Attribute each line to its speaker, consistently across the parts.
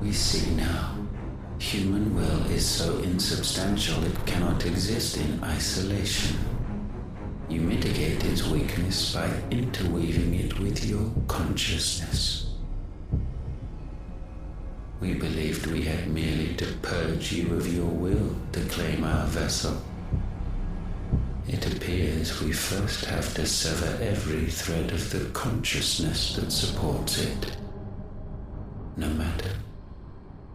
Speaker 1: We see now. Human will is so insubstantial it cannot exist in isolation. You mitigate its weakness by interweaving it with your consciousness. We believed we had merely to purge you of your will to claim our vessel. It appears we first have to sever every thread of the consciousness that supports it. No matter.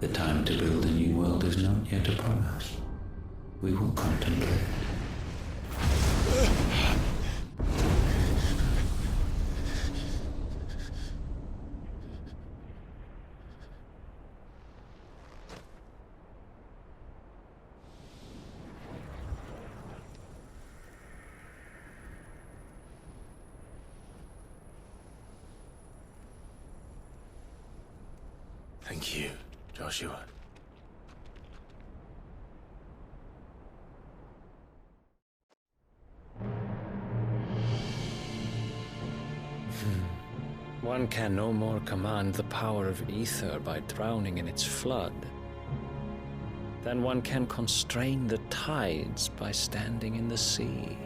Speaker 1: The time to build a new world is not yet upon us. We will contemplate.
Speaker 2: Thank you, Joshua.
Speaker 3: One can no more command the power of ether by drowning in its flood than one can constrain the tides by standing in the sea.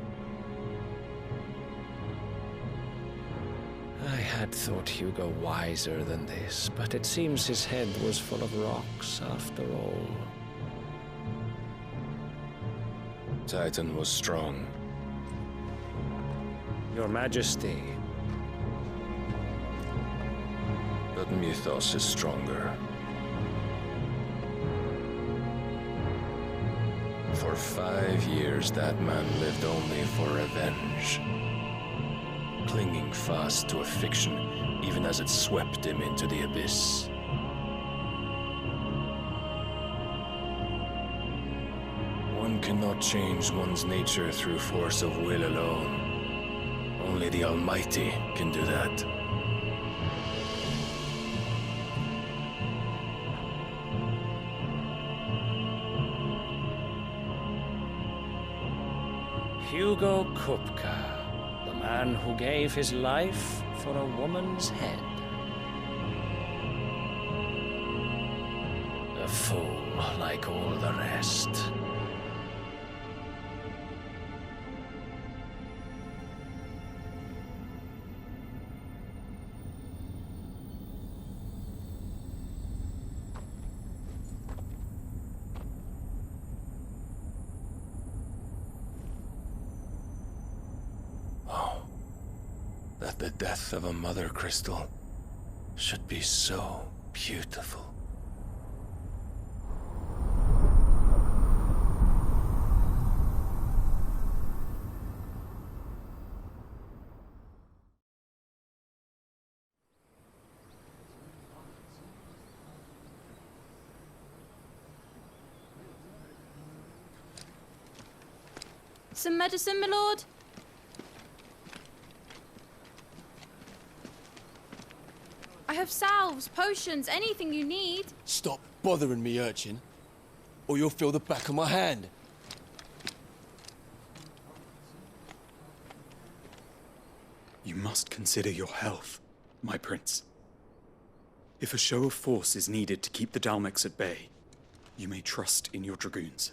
Speaker 3: I had thought Hugo wiser than this, but it seems his head was full of rocks after all.
Speaker 2: Titan was strong.
Speaker 3: Your Majesty.
Speaker 2: But Mythos is stronger. For 5 years, that man lived only for revenge. Clinging fast to a fiction, even as it swept him into the abyss. One cannot change one's nature through force of will alone. Only the Almighty can do that.
Speaker 3: Hugo Kupka, the man who gave his life for a woman's head. A fool like all the rest.
Speaker 2: That the death of a mother crystal should be so beautiful.
Speaker 4: Some medicine, my lord? I have salves, potions, anything you need.
Speaker 5: Stop bothering me, urchin, or you'll feel the back of my hand.
Speaker 6: You must consider your health, my prince. If a show of force is needed to keep the Dalmex at bay, you may trust in your dragoons.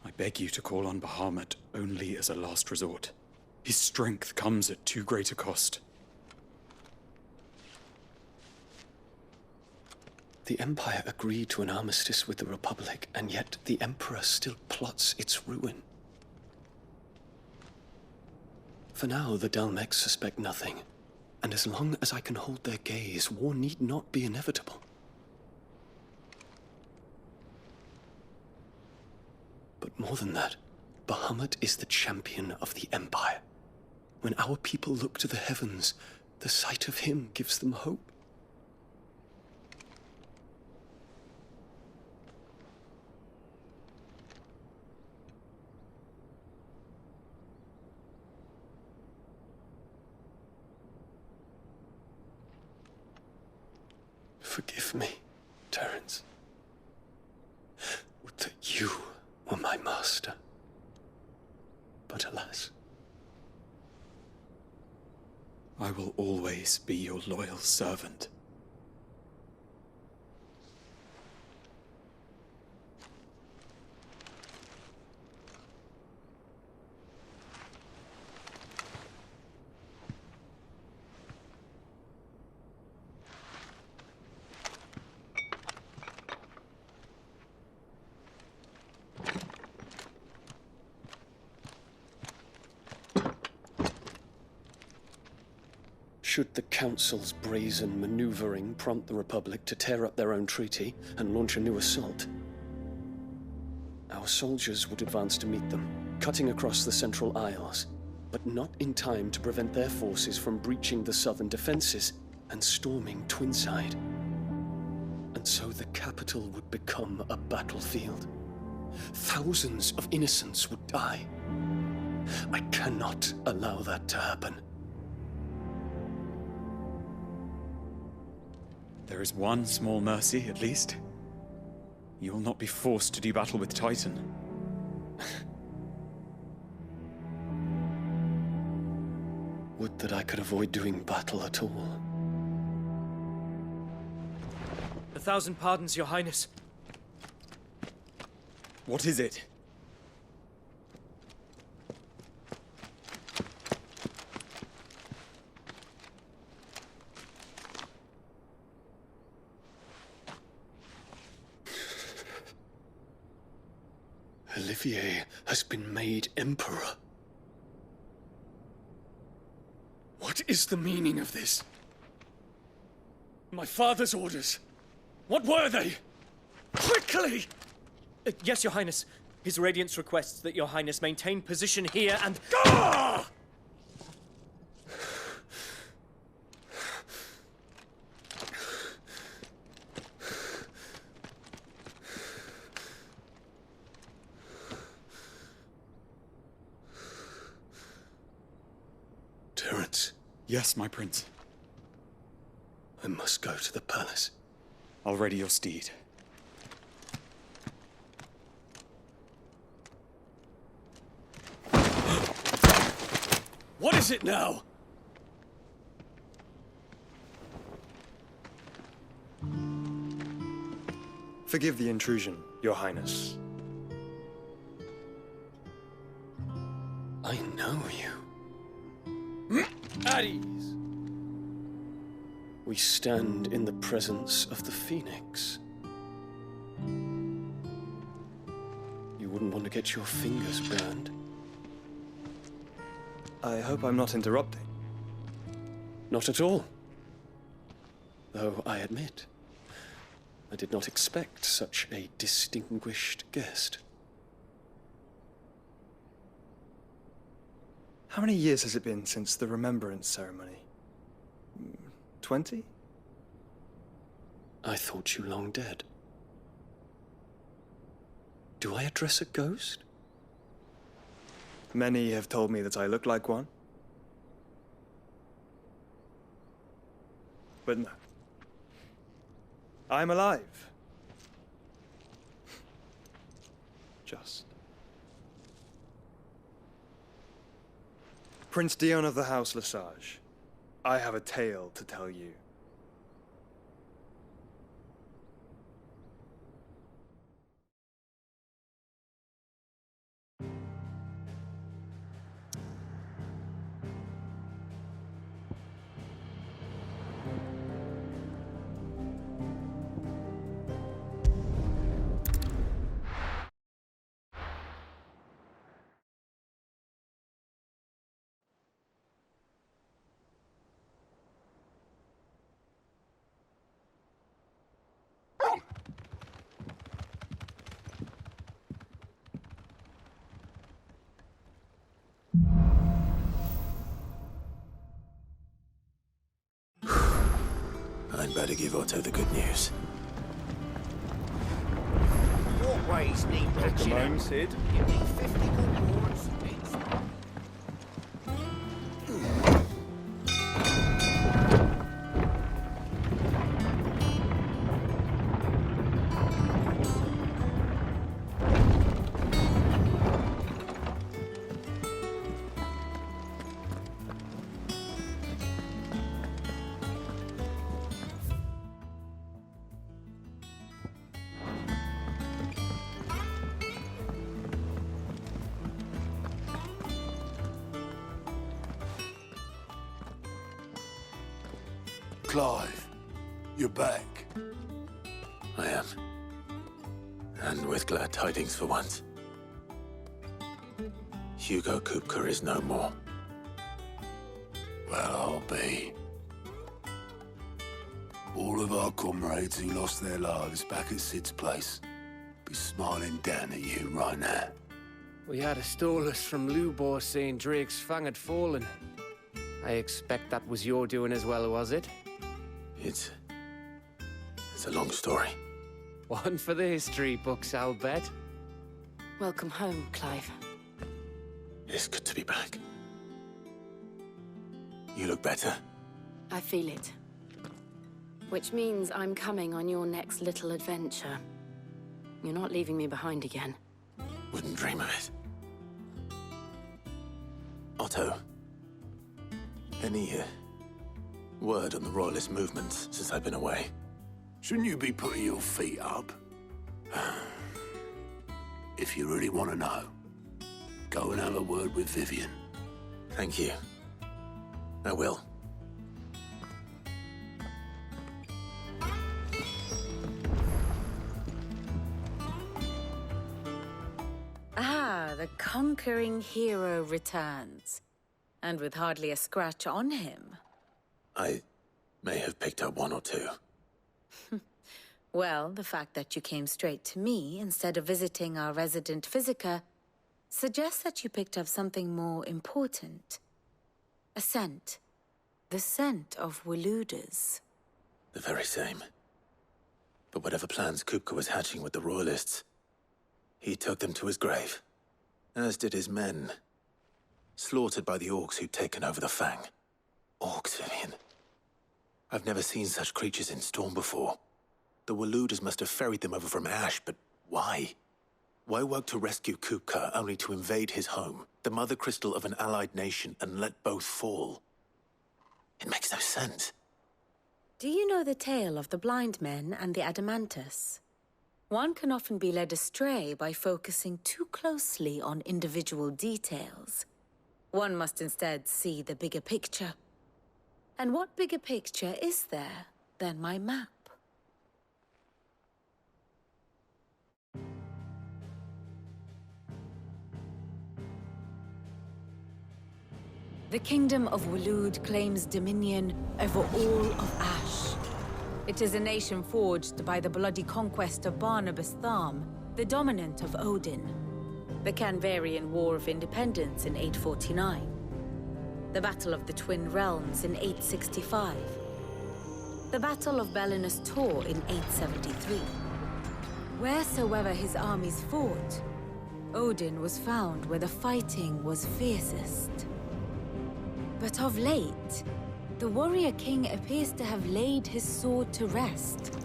Speaker 6: I beg you to call on Bahamut only as a last resort. His strength comes at too great a cost.
Speaker 7: The Empire agreed to an armistice with the Republic, and yet the Emperor still plots its ruin. For now, the Dalmex suspect nothing, and as long as I can hold their gaze, war need not be inevitable. But more than that, Bahamut is the champion of the Empire. When our people look to the heavens, the sight of him gives them hope. Forgive me, Terence. Would that you were my master. But alas.
Speaker 6: I will always be your loyal servant.
Speaker 7: Should the Council's brazen maneuvering prompt the Republic to tear up their own treaty and launch a new assault, our soldiers would advance to meet them, cutting across the Central Isles, but not in time to prevent their forces from breaching the southern defenses and storming Twinside. And so the capital would become a battlefield. Thousands of innocents would die. I cannot allow that to happen.
Speaker 6: There is one small mercy, at least. You will not be forced to do battle with Titan.
Speaker 7: Would that I could avoid doing battle at all.
Speaker 8: 1,000 pardons, Your Highness.
Speaker 6: What is it?
Speaker 7: Olivier has been made Emperor. What is the meaning of this? My father's orders. What were they? Quickly!
Speaker 8: Yes, Your Highness. His Radiance requests that Your Highness maintain position here and...
Speaker 7: Ah! Terence.
Speaker 6: Yes, my prince.
Speaker 7: I must go to the palace.
Speaker 6: I'll ready your steed.
Speaker 7: What is it now?
Speaker 9: Forgive the intrusion, Your Highness.
Speaker 7: I know you.
Speaker 8: At ease.
Speaker 7: We stand in the presence of the Phoenix. You wouldn't want to get your fingers burned.
Speaker 9: I hope I'm not interrupting.
Speaker 7: Not at all. Though I admit, I did not expect such a distinguished guest.
Speaker 9: How many years has it been since the Remembrance ceremony? 20?
Speaker 7: I thought you long dead. Do I address a ghost?
Speaker 9: Many have told me that I look like one. But no. I'm alive. Just. Prince Dion of the House Lesage, I have a tale to tell you.
Speaker 7: I'd better give Otto the good news.
Speaker 10: Walkways need patching up.
Speaker 9: Sid.
Speaker 10: You need 50 good boards.
Speaker 5: Clive, you're back.
Speaker 7: I am. And with glad tidings for once. Hugo Kupka is no more.
Speaker 5: Well, I'll be.
Speaker 11: All of our comrades who lost their lives back at Sid's place be smiling down at you right now.
Speaker 12: We had a stolus from Lubor saying Drake's fang had fallen. I expect that was your doing as well, was it?
Speaker 11: It's a long story.
Speaker 12: One for the history books, I'll bet.
Speaker 13: Welcome home, Clive.
Speaker 11: It's good to be back. You look better.
Speaker 13: I feel it. Which means I'm coming on your next little adventure. You're not leaving me behind again.
Speaker 11: Wouldn't dream of it. Otto, any word on the Royalist movements since I've been away? Shouldn't you be putting your feet up? If you really want to know, go and have a word with Vivian. Thank you. I will.
Speaker 13: Ah, the conquering hero returns. And with hardly a scratch on him.
Speaker 11: I may have picked up one or two.
Speaker 13: Well, the fact that you came straight to me instead of visiting our resident physiker suggests that you picked up something more important. A scent. The scent of Waludas.
Speaker 11: The very same. But whatever plans Kupka was hatching with the Royalists, he took them to his grave. As did his men. Slaughtered by the orcs who'd taken over the Fang. Orcs, Vivian. I've never seen such creatures in Storm before. The Waludas must have ferried them over from Ash, but why? Why work to rescue Kupka only to invade his home, the mother crystal of an allied nation, and let both fall? It makes no sense.
Speaker 13: Do you know the tale of the blind men and the Adamantus? One can often be led astray by focusing too closely on individual details. One must instead see the bigger picture. And what bigger picture is there than my map? The Kingdom of Waloed claims dominion over all of Ash. It is a nation forged by the bloody conquest of Barnabas Tharm, the dominant of Odin. The Canvarian War of Independence in 849. The Battle of the Twin Realms in 865. The Battle of Belinus Tor in 873. Wheresoever his armies fought, Odin was found where the fighting was fiercest. But of late, the warrior king appears to have laid his sword to rest.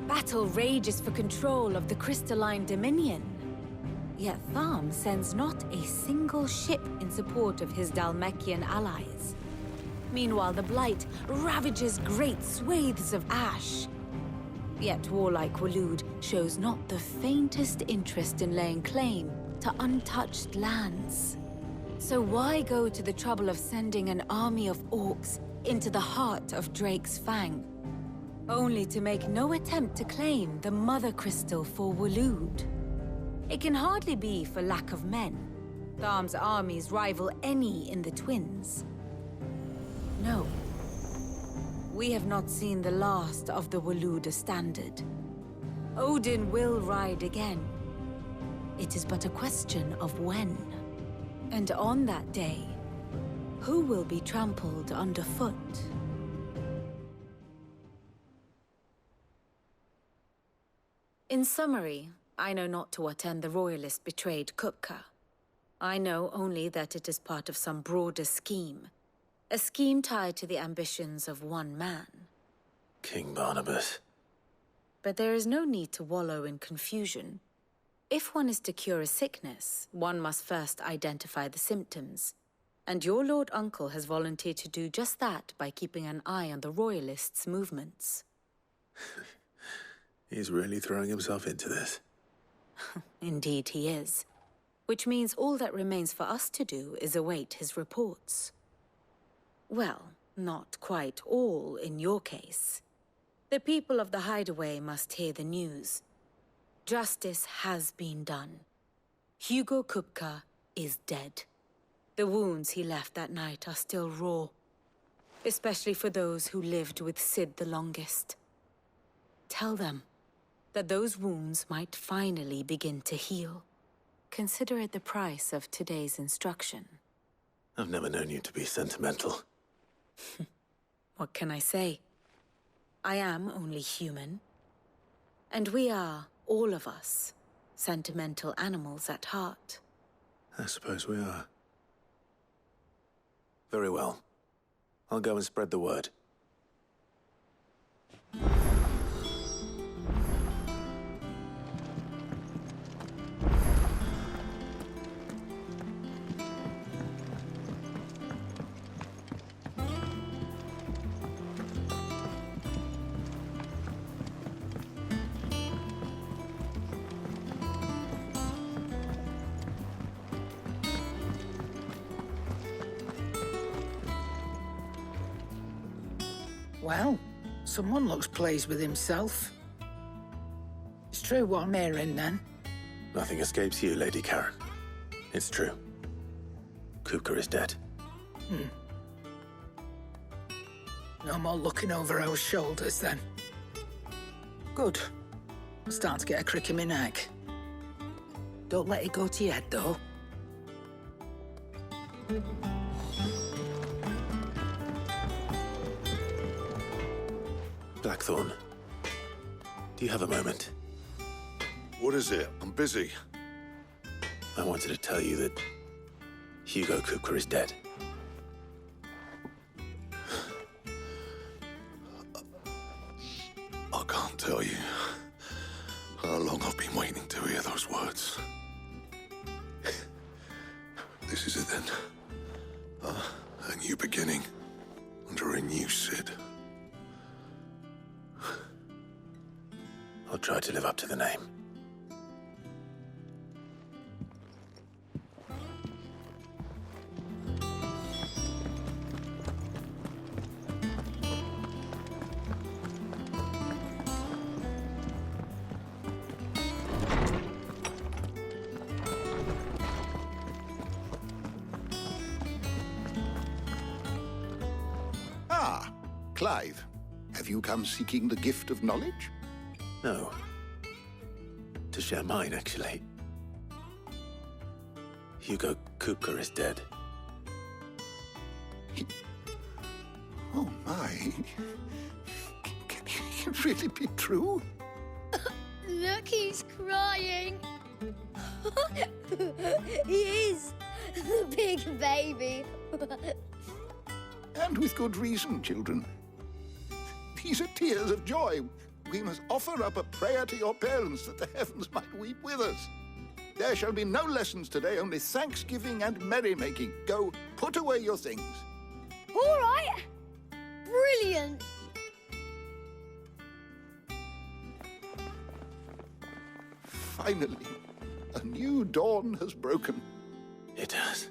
Speaker 13: Battle rages for control of the crystalline dominion. Yet Tharm sends not a single ship in support of his Dhalmekian allies. Meanwhile, the Blight ravages great swathes of Ash. Yet warlike Waloed shows not the faintest interest in laying claim to untouched lands. So why go to the trouble of sending an army of orcs into the heart of Drake's Fang, only to make no attempt to claim the Mother Crystal for Waloed? It can hardly be for lack of men. Tharm's armies rival any in the Twins. No. We have not seen the last of the Waluda standard. Odin will ride again. It is but a question of when. And on that day, who will be trampled underfoot? In summary, I know not to what end the Royalist betrayed Kupka. I know only that it is part of some broader scheme. A scheme tied to the ambitions of one man.
Speaker 11: King Barnabas.
Speaker 13: But there is no need to wallow in confusion. If one is to cure a sickness, one must first identify the symptoms. And your Lord Uncle has volunteered to do just that by keeping an eye on the Royalists' movements.
Speaker 11: He's really throwing himself into this.
Speaker 13: Indeed he is. Which means all that remains for us to do is await his reports. Well, not quite all in your case. The people of the Hideaway must hear the news. Justice has been done. Hugo Kupka is dead. The wounds he left that night are still raw. especially for those who lived with Sid the longest. Tell them that those wounds might finally begin to heal. Consider it the price of today's instruction.
Speaker 11: I've never known you to be sentimental.
Speaker 13: What can I say? I am only human. And we are, all of us, sentimental animals at heart.
Speaker 11: I suppose we are. Very well. I'll go and spread the word.
Speaker 14: Well, someone looks pleased with himself. It's true what I'm hearing, then.
Speaker 11: Nothing escapes you, Lady Karen. It's true. Kupka is dead.
Speaker 14: No more looking over our shoulders, then. Good. I'm starting to get a crick in my neck. Don't let it go to your head, though.
Speaker 11: Blackthorn, do you have a moment?
Speaker 15: What is it? I'm busy.
Speaker 11: I wanted to tell you that Hugo Kupka is dead.
Speaker 15: I can't tell you how long I've been waiting to hear those words. This is it then. A new beginning under a new Sid.
Speaker 11: I'll try to live up to the name.
Speaker 15: Ah, Clive. Have you come seeking the gift of knowledge?
Speaker 11: No. To share mine, actually. Hugo Kupka is dead.
Speaker 15: Oh, my. Can it really be true?
Speaker 16: Look, he's crying. He is. The big baby.
Speaker 15: And with good reason, children. These are tears of joy. We must offer up a prayer to your parents that the heavens might weep with us. There shall be no lessons today, only thanksgiving and merrymaking. Go, put away your things.
Speaker 16: All right. Brilliant.
Speaker 15: Finally, a new dawn has broken.
Speaker 11: It has.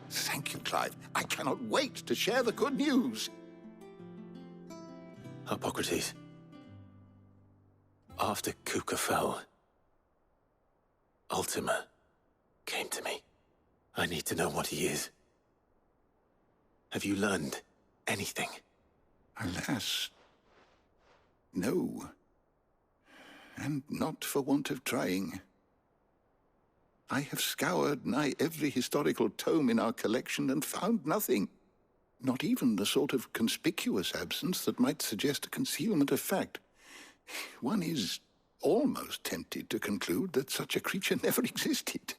Speaker 15: Thank you, Clive. I cannot wait to share the good news.
Speaker 11: Hippocrates. After Kupka fell, Ultima came to me. I need to know what he is. Have you learned anything?
Speaker 15: Alas, no. And not for want of trying. I have scoured nigh every historical tome in our collection and found nothing. Not even the sort of conspicuous absence that might suggest a concealment of fact. One is almost tempted to conclude that such a creature never existed.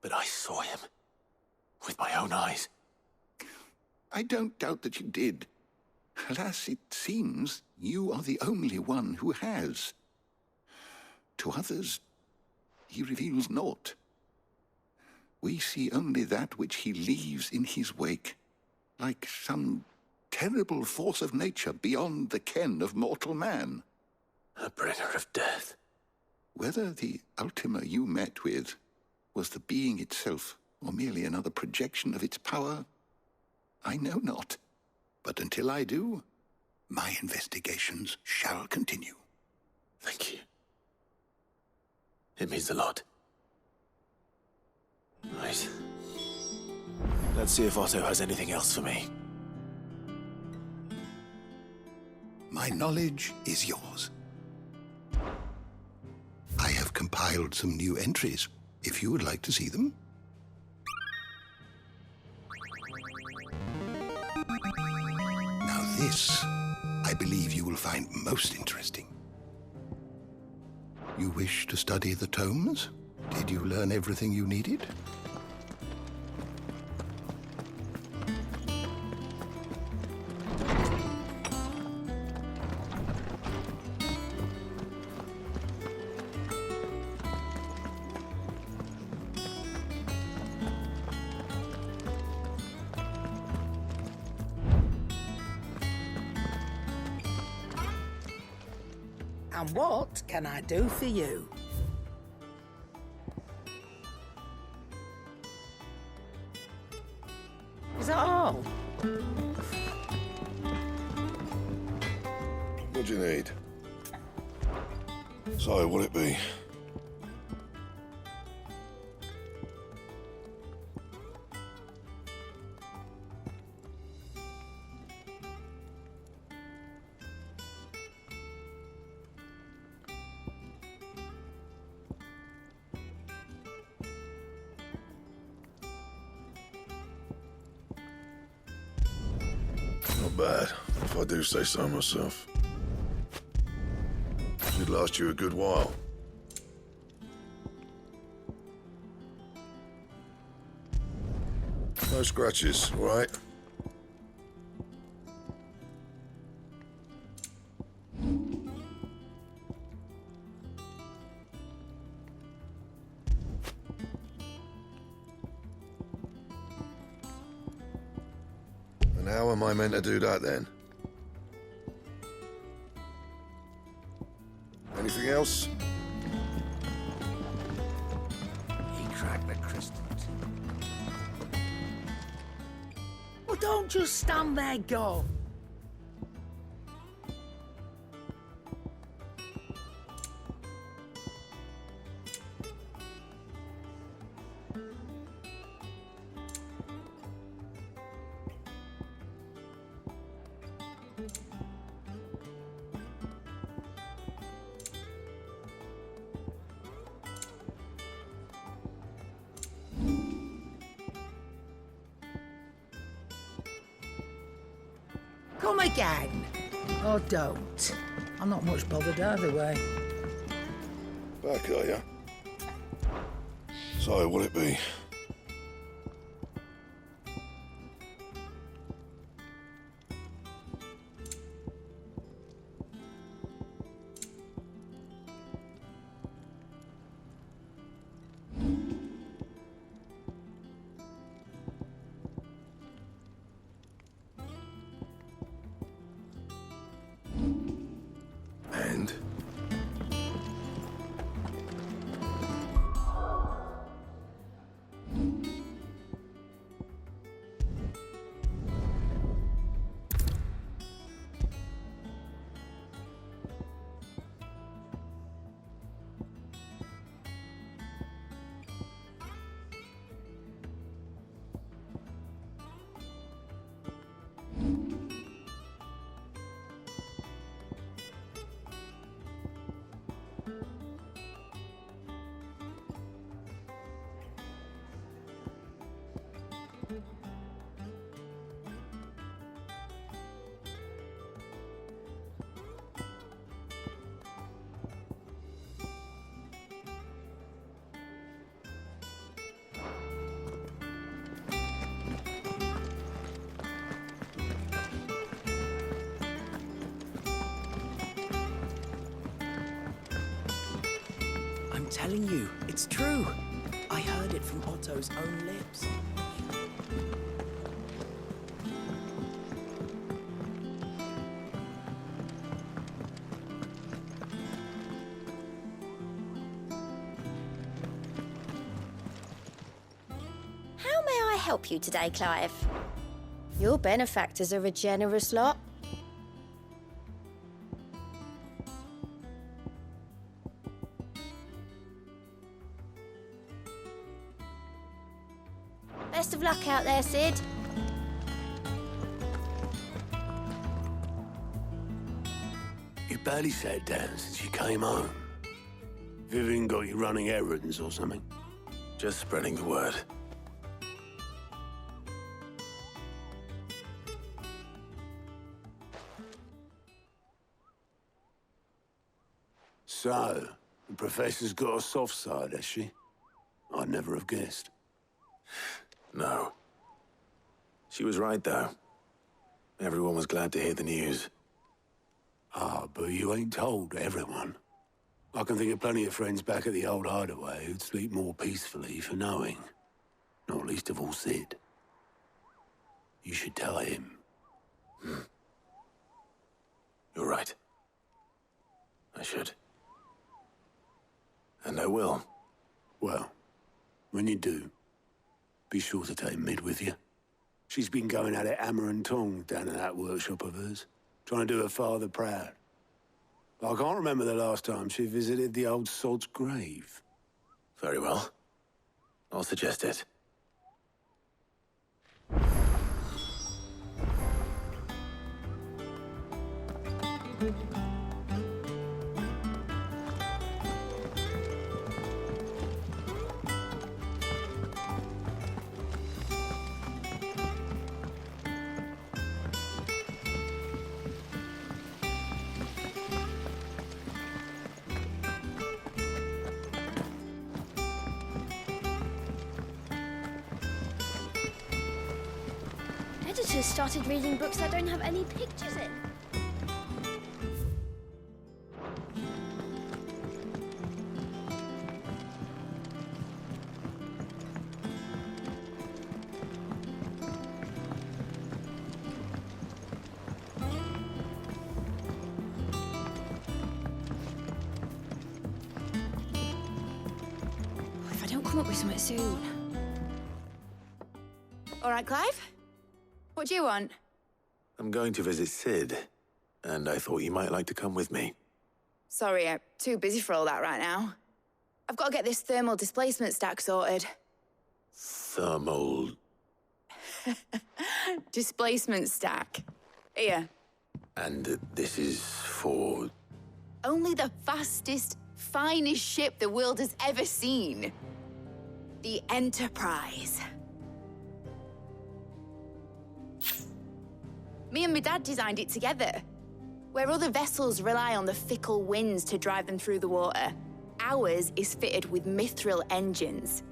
Speaker 11: But I saw him. With my own eyes.
Speaker 15: I don't doubt that you did. Alas, it seems you are the only one who has. To others, he reveals naught. We see only that which he leaves in his wake, like some terrible force of nature beyond the ken of mortal man.
Speaker 11: A bringer of death.
Speaker 15: Whether the Ultima you met with was the being itself, or merely another projection of its power, I know not. But until I do, my investigations shall continue.
Speaker 11: Thank you. It means a lot. Right. Let's see if Otto has anything else for me.
Speaker 15: My knowledge is yours. I have compiled some new entries, if you would like to see them. Now this, I believe you will find most interesting. You wish to study the tomes? Did you learn everything you needed?
Speaker 14: And what can I do for you? Is that all?
Speaker 17: What do you need? So, what'll it be? Not bad, if I do say so myself. Should last you a good while. No scratches, all right? And how am I meant to do that then? Anything else?
Speaker 10: He cracked the crystals.
Speaker 14: Well, don't just stand there, go. Come again. Or don't. I'm not much bothered either way.
Speaker 17: Back, are ya? So, what'll it be? And?
Speaker 18: I'm telling you, it's true. I heard it from Otto's own lips.
Speaker 16: How may I help you today, Clive? Your benefactors are a generous lot. Best of luck out there, Sid.
Speaker 10: barely sat down since you came home. Vivian got you running errands or something?
Speaker 11: Just spreading the word.
Speaker 10: So, the Professor's got a soft side, has she? I'd never have guessed.
Speaker 11: No. She was right, though. Everyone was glad to hear the news.
Speaker 10: Ah, but you ain't told everyone. I can think of plenty of friends back at the old hideaway who'd sleep more peacefully for knowing. Not least of all Sid. You should tell him.
Speaker 11: You're right. I should. And I will.
Speaker 10: Well, when you do, be sure to take Mid with you. She's been going at it hammer and tong down in that workshop of hers, trying to do her father proud. I can't remember the last time she visited the old sod's grave.
Speaker 11: Very well. I'll suggest it.
Speaker 16: Editors started reading books that don't have any pictures in. If I don't come up with something soon.
Speaker 19: All right, Clive? What do you want?
Speaker 11: I'm going to visit Sid, and I thought you might like to come with me.
Speaker 19: Sorry, I'm too busy for all that right now. I've got to get this thermal displacement stack sorted.
Speaker 11: Thermal...
Speaker 19: Displacement stack. Here.
Speaker 11: And this is for...
Speaker 19: Only the fastest, finest ship the world has ever seen. The Enterprise. Me and my dad designed it together. Where other vessels rely on the fickle winds to drive them through the water, ours is fitted with mithril engines.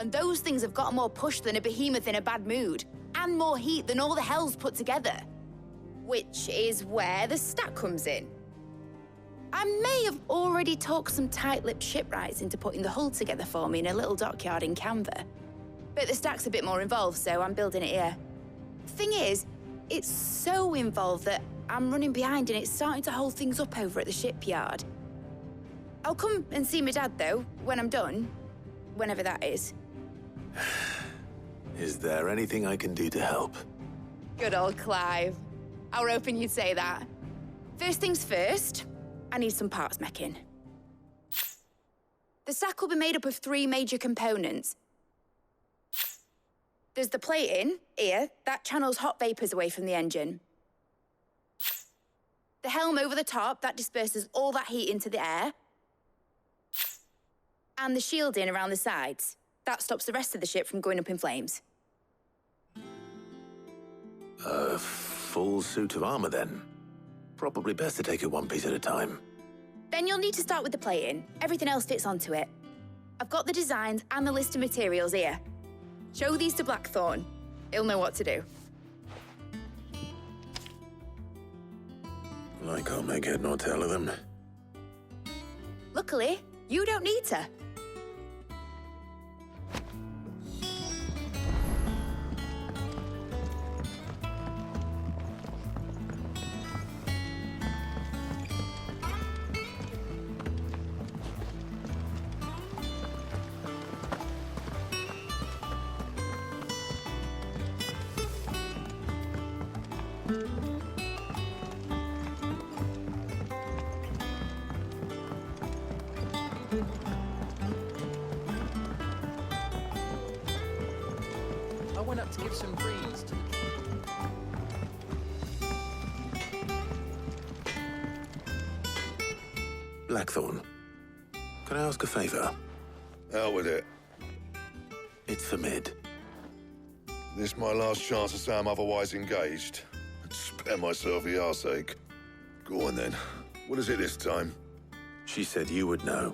Speaker 19: And those things have got more push than a behemoth in a bad mood, and more heat than all the hells put together. Which is where the stack comes in. I may have already talked some tight-lipped shipwrights into putting the hull together for me in a little dockyard in Canva. But the stack's a bit more involved, so I'm building it here. Thing is, it's so involved that I'm running behind and it's starting to hold things up over at the shipyard. I'll come and see my dad, though, when I'm done. Whenever that is.
Speaker 11: Is there anything I can do to help?
Speaker 19: Good old Clive. I were hoping you'd say that. First things first, I need some parts meching. The stack will be made up of 3 major components. There's the plating, here, that channels hot vapors away from the engine. The helm over the top, that disperses all that heat into the air. And the shielding around the sides, that stops the rest of the ship from going up in flames.
Speaker 11: A full suit of armor, then. Probably best to take it one piece at a time.
Speaker 19: Then you'll need to start with the plating. Everything else fits onto it. I've got the designs and the list of materials here. Show these to Blackthorn. He'll know what to do.
Speaker 11: I can't make head nor tail of them.
Speaker 19: Luckily, you don't need to.
Speaker 3: I went up to give some greens to the...
Speaker 11: Blackthorn, can I ask a favor?
Speaker 17: Out with it.
Speaker 11: It's for Mid.
Speaker 17: This my last chance to say I'm otherwise engaged. I'd spare myself the arseache. Go on then. What is it this time?
Speaker 11: She said you would know.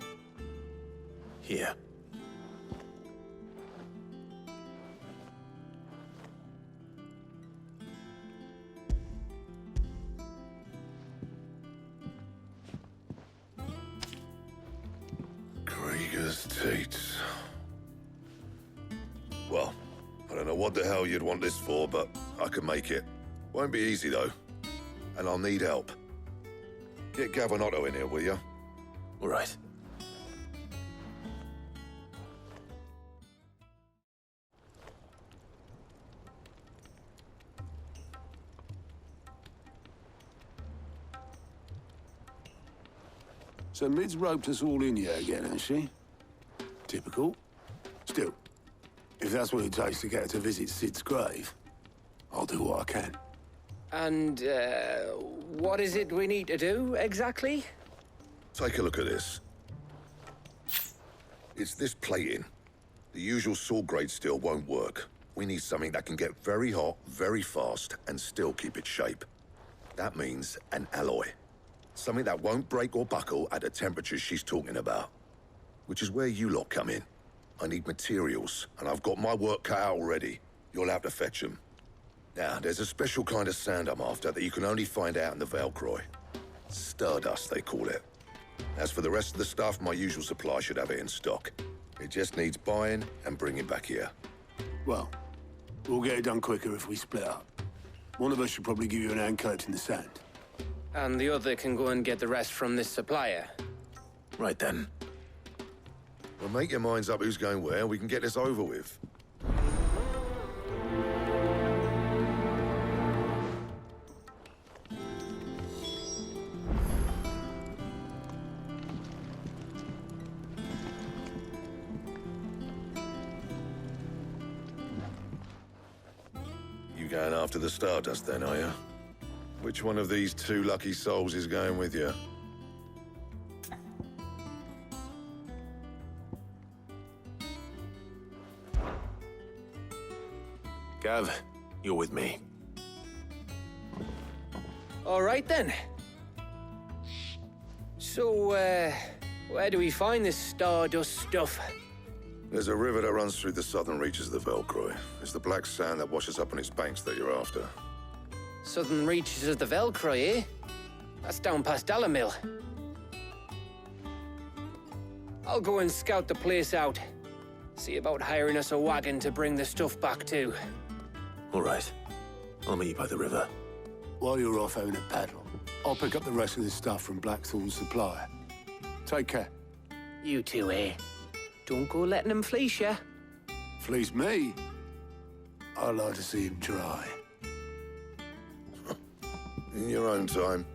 Speaker 11: Here.
Speaker 17: Krieger's Tates. Well, I don't know what the hell you'd want this for, but I can make it. Won't be easy, though. And I'll need help. Get Gav and Otto in here, will you?
Speaker 11: All right.
Speaker 10: So Mid's roped us all in here again, has she? Typical. Still, if that's what it takes to get her to visit Sid's grave, I'll do what I can.
Speaker 12: And, what is it we need to do, exactly?
Speaker 17: Take a look at this. It's this plating. The usual sword grade steel won't work. We need something that can get very hot, very fast, and still keep its shape. That means an alloy. Something that won't break or buckle at the temperatures she's talking about. Which is where you lot come in. I need materials, and I've got my work cut out already. You'll have to fetch them. Now, there's a special kind of sand I'm after that you can only find out in the Velcroy. Stardust, they call it. As for the rest of the stuff, my usual supply should have it in stock. It just needs buying and bringing back here.
Speaker 10: Well, we'll get it done quicker if we split up. One of us should probably give you an hand collecting the sand.
Speaker 12: And the other can go and get the rest from this supplier.
Speaker 11: Right then.
Speaker 17: Well, make your minds up who's going where, and we can get this over with. You going after the Stardust then, are you? Which one of these two lucky souls is going with you?
Speaker 11: Gav, you're with me.
Speaker 12: All right, then. So, where do we find this Stardust stuff?
Speaker 17: There's a river that runs through the southern reaches of the Velcroy. It's the black sand that washes up on its banks that you're after.
Speaker 12: Southern reaches of the Velcroy, eh? That's down past Dalamil. I'll go and scout the place out. See about hiring us a wagon to bring the stuff back to.
Speaker 11: All right. I'll meet you by the river.
Speaker 10: While you're off having a paddle, I'll pick up the rest of this stuff from Blackthorn's supplier. Take care.
Speaker 12: You two, eh? Don't go letting him fleece ya.
Speaker 10: Fleece me? I'd like to see him try.
Speaker 17: In your own time.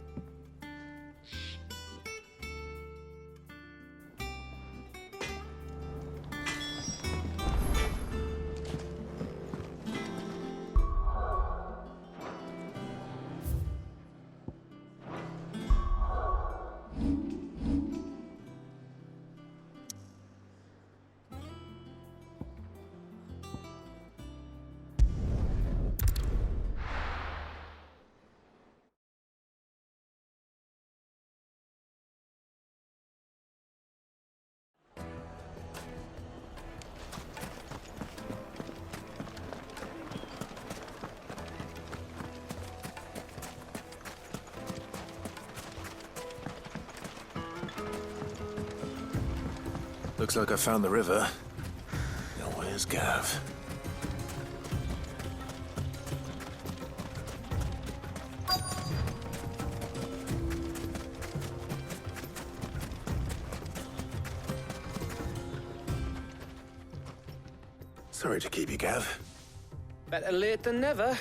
Speaker 11: Looks like I found the river. Now where's Gav? Sorry to keep you, Gav.
Speaker 12: Better late than never.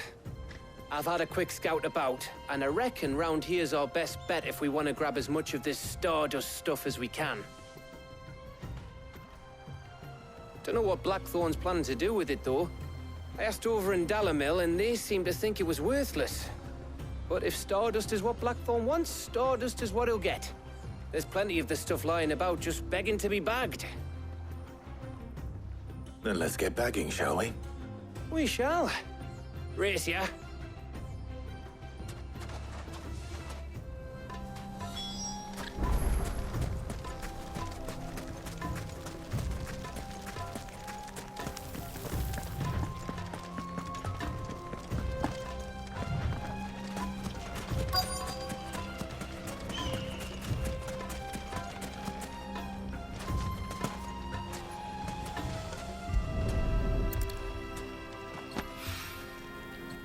Speaker 12: I've had a quick scout about, and I reckon round here's our best bet if we want to grab as much of this Stardust stuff as we can. Don't know what Blackthorn's planning to do with it, though. I asked over in Dalamil, and they seem to think it was worthless. But if Stardust is what Blackthorn wants, Stardust is what he'll get. There's plenty of the stuff lying about just begging to be bagged.
Speaker 11: Then let's get bagging, shall we?
Speaker 12: We shall. Race ya.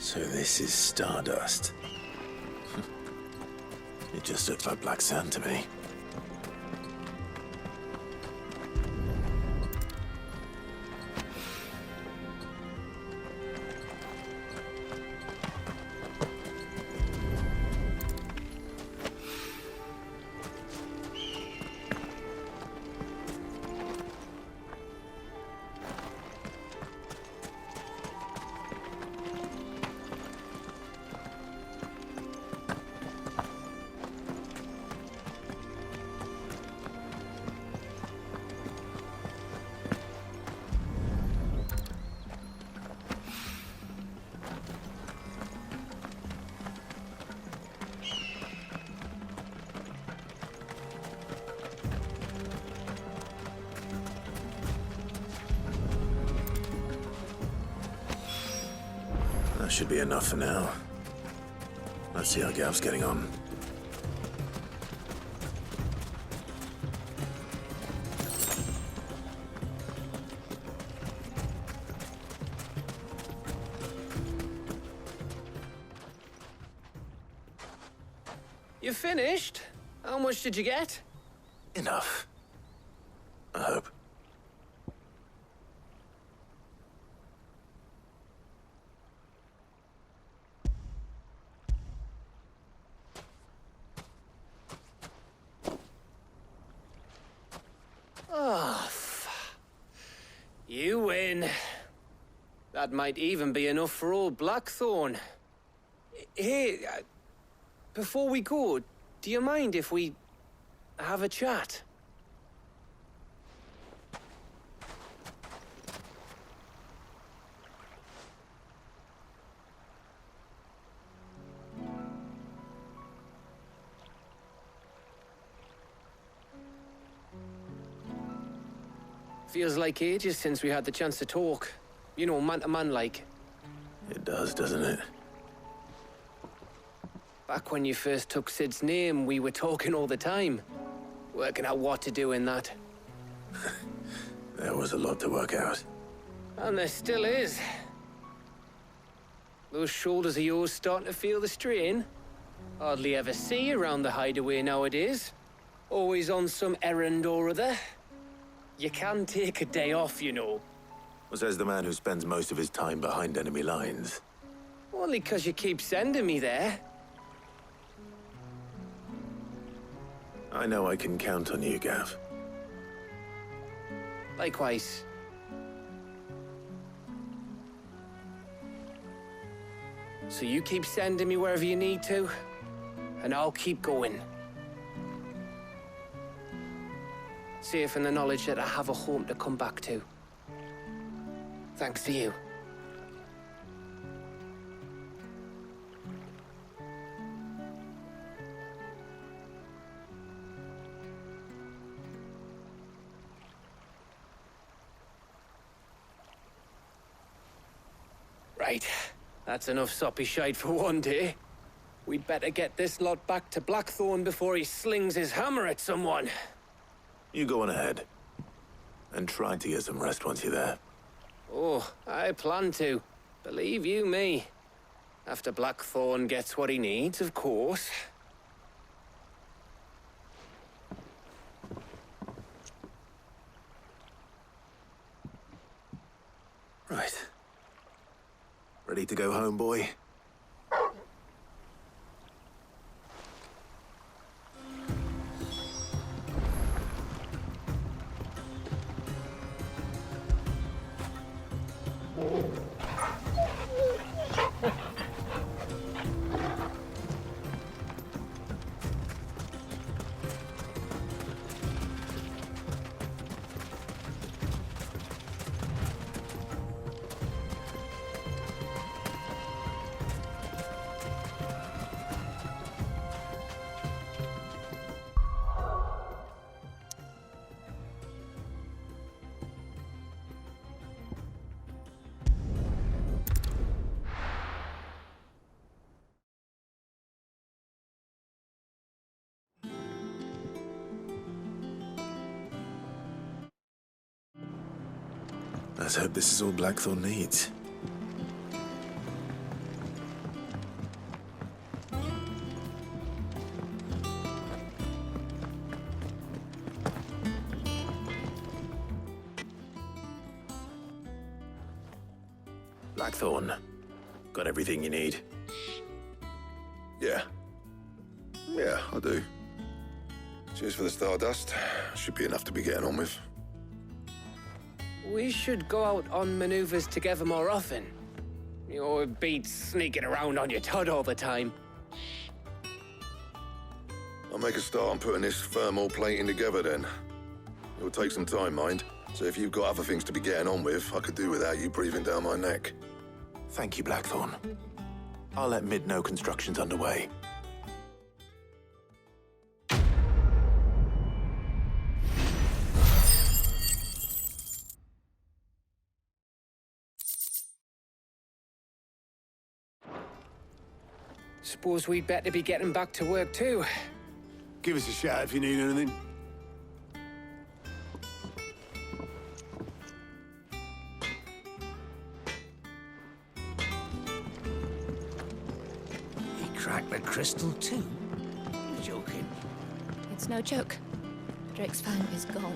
Speaker 11: So this is stardust. It just looks like black sand to me. That should be enough for now. Let's see how Gav's getting on.
Speaker 12: You finished? How much did you get?
Speaker 11: Enough. I hope.
Speaker 12: Oh, you win. That might even be enough for old Blackthorn. Hey, before we go, do you mind if we have a chat? Feels like ages since we had the chance to talk. You know, man to man like.
Speaker 11: It does, doesn't it?
Speaker 12: Back when you first took Sid's name, we were talking all the time. Working out what to do in that.
Speaker 11: There was a lot to work out.
Speaker 12: And there still is. Those shoulders of yours starting to feel the strain. Hardly ever see you around the hideaway nowadays. Always on some errand or other. You can take a day off, you know.
Speaker 11: Says the man who spends most of his time behind enemy lines.
Speaker 12: Only 'cause you keep sending me there.
Speaker 11: I know I can count on you, Gav.
Speaker 12: Likewise. So you keep sending me wherever you need to, and I'll keep going. Safe in the knowledge that I have a home to come back to. Thanks to you. Right. That's enough soppy shite for one day. We'd better get this lot back to Blackthorn before he slings his hammer at someone.
Speaker 11: You go on ahead. And try to get some rest once you're there.
Speaker 12: Oh, I plan to. Believe you me. After Blackthorn gets what he needs, of course.
Speaker 11: Right. Ready to go home, boy? Let's hope this is all Blackthorn needs. Blackthorn, got everything you need?
Speaker 17: Yeah. Yeah, I do. Cheers for the stardust. Should be enough to be getting on with.
Speaker 12: We should go out on maneuvers together more often. Or beat sneaking around on your Todd all the time.
Speaker 17: I'll make a start on putting this thermal plating together then. It'll take some time, mind. So if you've got other things to be getting on with, I could do without you breathing down my neck.
Speaker 11: Thank you, Blackthorn. I'll let Mid know construction's underway.
Speaker 12: Suppose we'd better be getting back to work too.
Speaker 10: Give us a shout if you need anything.
Speaker 18: He cracked the crystal too? You're joking.
Speaker 16: It's no joke. Drake's fang is gone.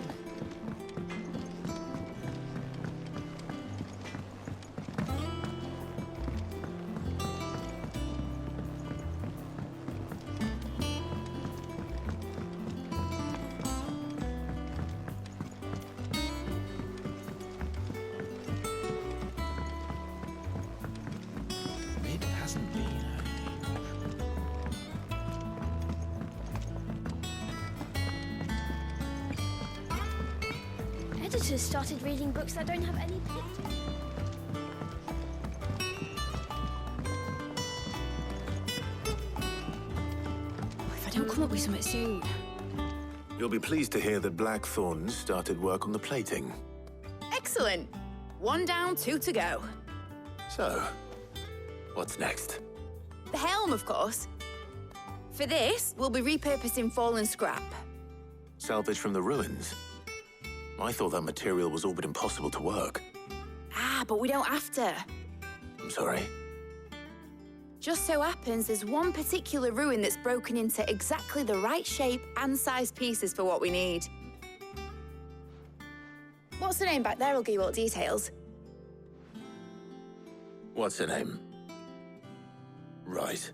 Speaker 18: Mid hasn't been
Speaker 20: Editors started reading books that don't have any pictures.
Speaker 16: If I don't come up with something soon.
Speaker 11: You'll be pleased to hear that Blackthorn started work on the plating.
Speaker 19: Excellent. 1 down, 2 to go.
Speaker 11: So, what's next?
Speaker 19: The helm, of course. For this, we'll be repurposing fallen scrap.
Speaker 11: Salvage from the ruins? I thought that material was all but impossible to work.
Speaker 19: Ah, but we don't have to.
Speaker 11: I'm sorry.
Speaker 19: Just so happens there's one particular ruin that's broken into exactly the right shape and size pieces for what we need. What's the name back there? I'll give you all the details.
Speaker 11: What's her name? Right.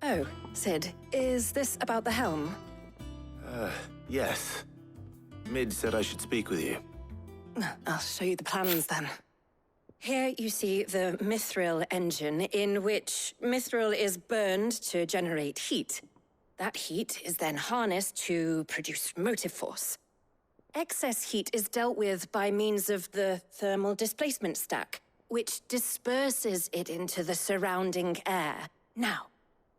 Speaker 21: Oh, Sid, is this about the helm?
Speaker 11: Yes. Mid said I should speak with you.
Speaker 21: I'll show you the plans then. Here you see the mithril engine, in which mithril is burned to generate heat. That heat is then harnessed to produce motive force. Excess heat is dealt with by means of the thermal displacement stack, which disperses it into the surrounding air. Now,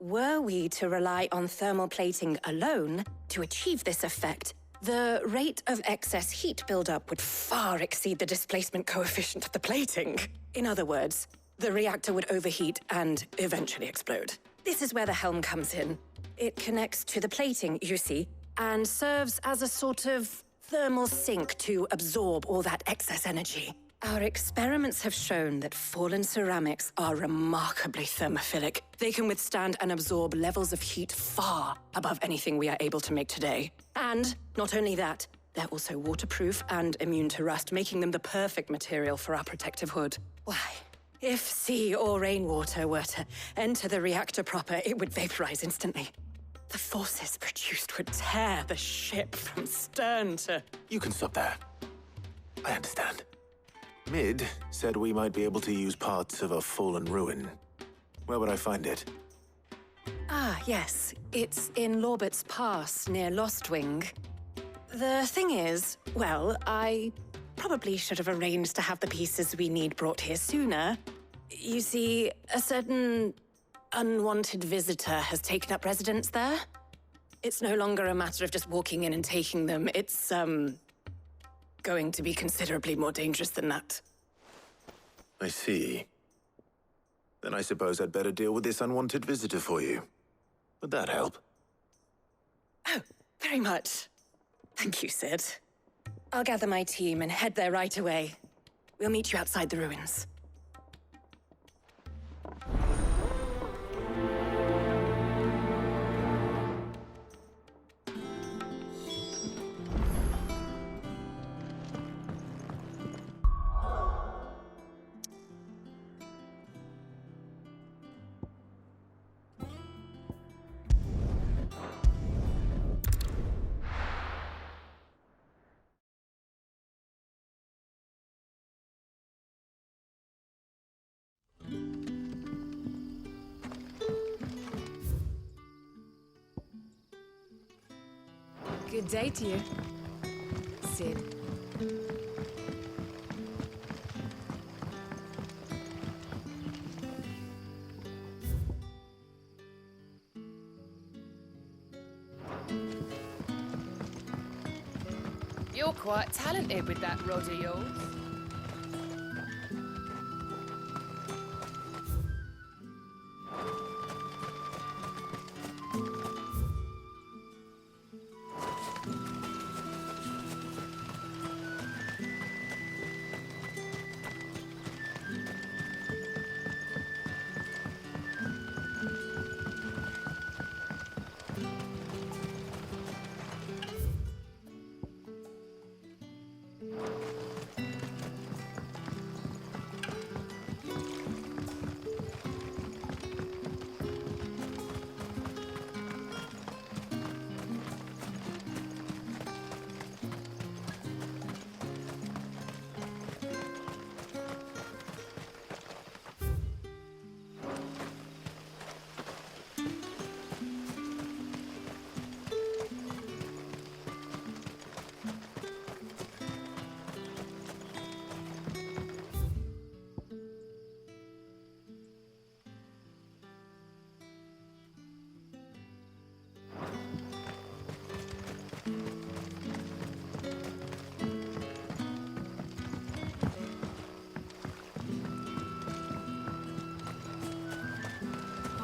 Speaker 21: were we to rely on thermal plating alone to achieve this effect, the rate of excess heat buildup would far exceed the displacement coefficient of the plating. In other words, the reactor would overheat and eventually explode. This is where the helm comes in. It connects to the plating, you see, and serves as a sort of thermal sink to absorb all that excess energy. Our experiments have shown that fallen ceramics are remarkably thermophilic. They can withstand and absorb levels of heat far above anything we are able to make today. And not only that, they're also waterproof and immune to rust, making them the perfect material for our protective hood. Why, if sea or rainwater were to enter the reactor proper, it would vaporize instantly. The forces produced would tear the ship from stern to...
Speaker 11: You can stop there. I understand. Mid said we might be able to use parts of a fallen ruin. Where would I find it?
Speaker 21: Ah, yes. It's in Lorbert's Pass, near Lostwing. The thing is, well, I probably should have arranged to have the pieces we need brought here sooner. You see, a certain unwanted visitor has taken up residence there. It's no longer a matter of just walking in and taking them. It's, going to be considerably more dangerous than that.
Speaker 11: I see. Then I suppose I'd better deal with this unwanted visitor for you. Would that help?
Speaker 21: very much. Thank you, Sid. I'll gather my team and head there right away. We'll meet you outside the ruins.
Speaker 13: Good day to you, Sid.
Speaker 1: You're quite talented with that rod of yours.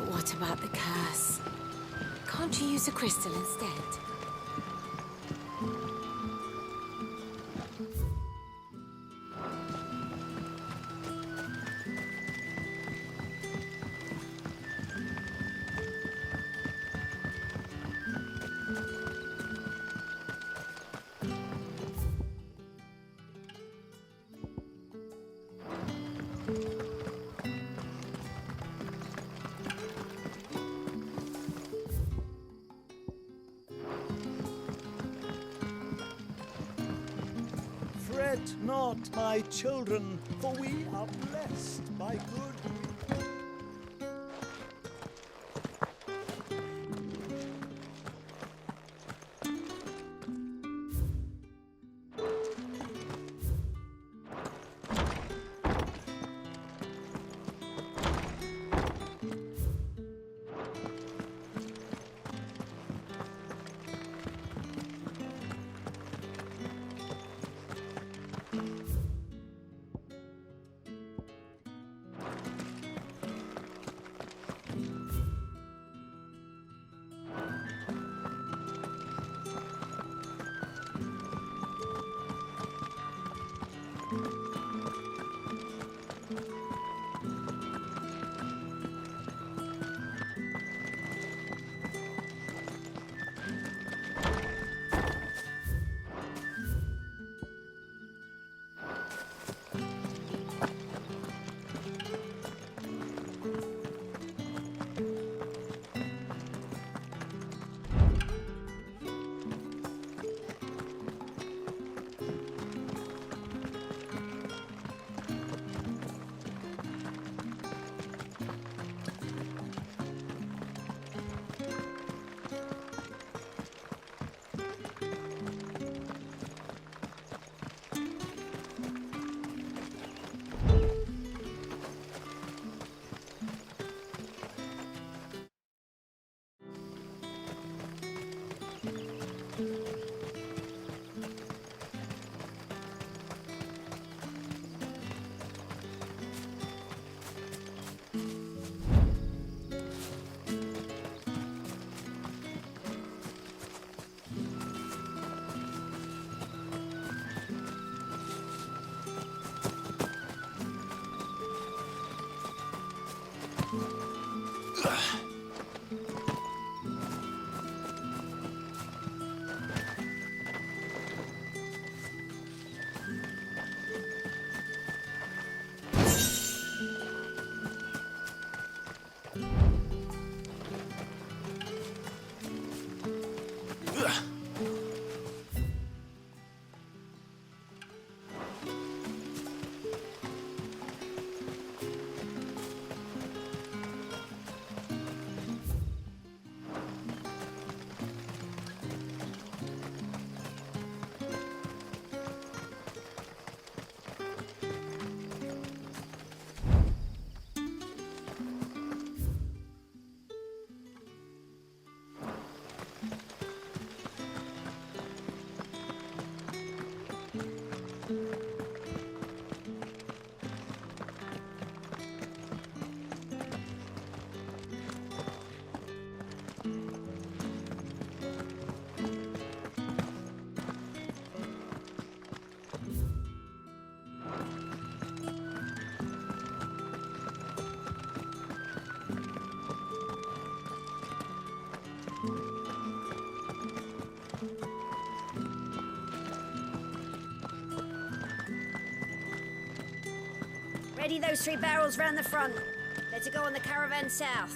Speaker 13: What about the curse? Can't you use a crystal instead?
Speaker 22: Fret not, my children, for we are blessed by good.
Speaker 2: Ready those 3 barrels round the front. They're to go on the caravan south.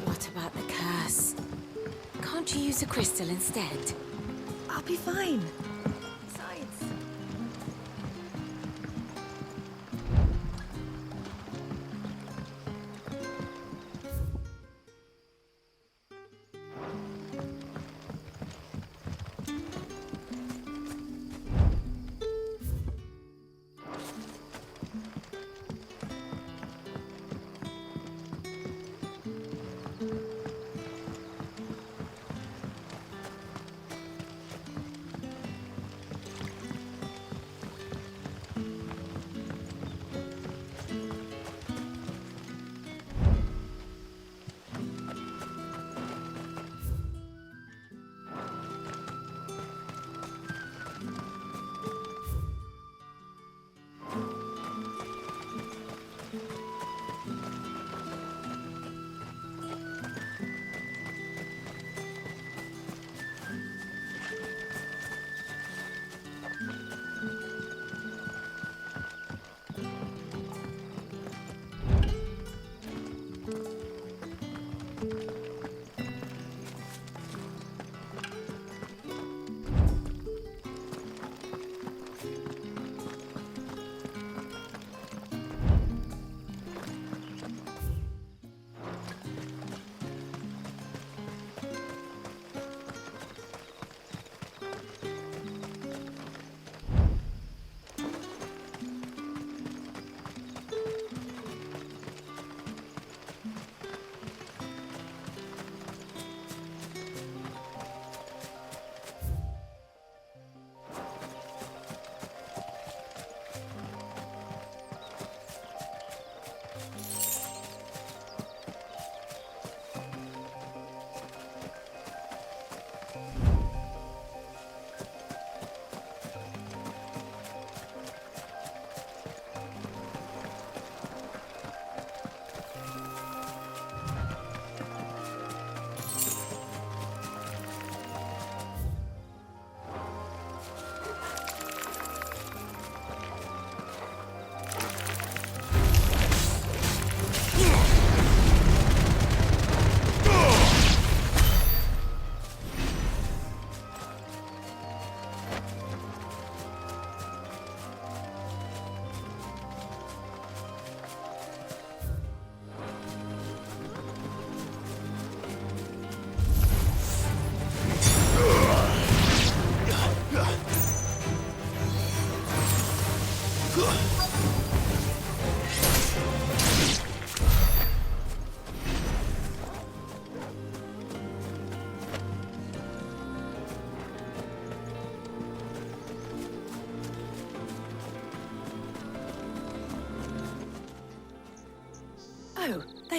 Speaker 13: What about the curse? Can't you use a crystal instead?
Speaker 2: I'll be fine. Besides...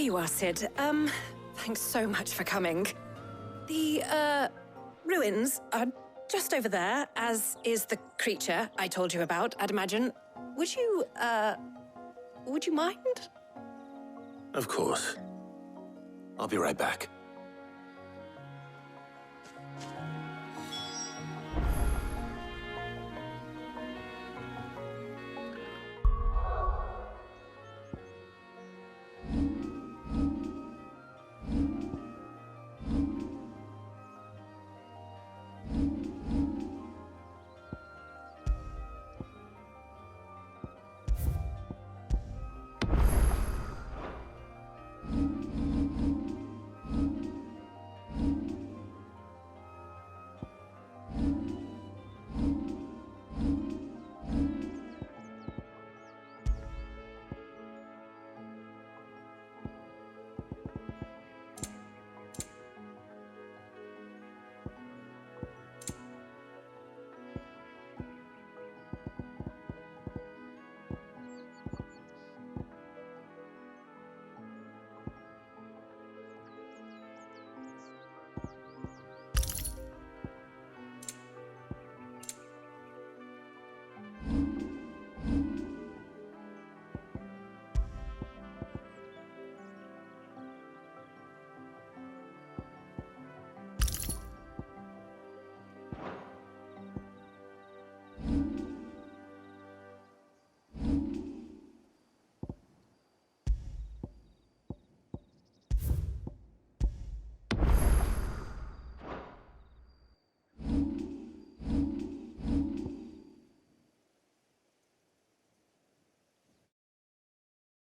Speaker 21: you are, Sid. Thanks so much for coming. The, ruins are just over there, as is the creature I told you about, I'd imagine. Would you mind?
Speaker 11: Of course. I'll be right back.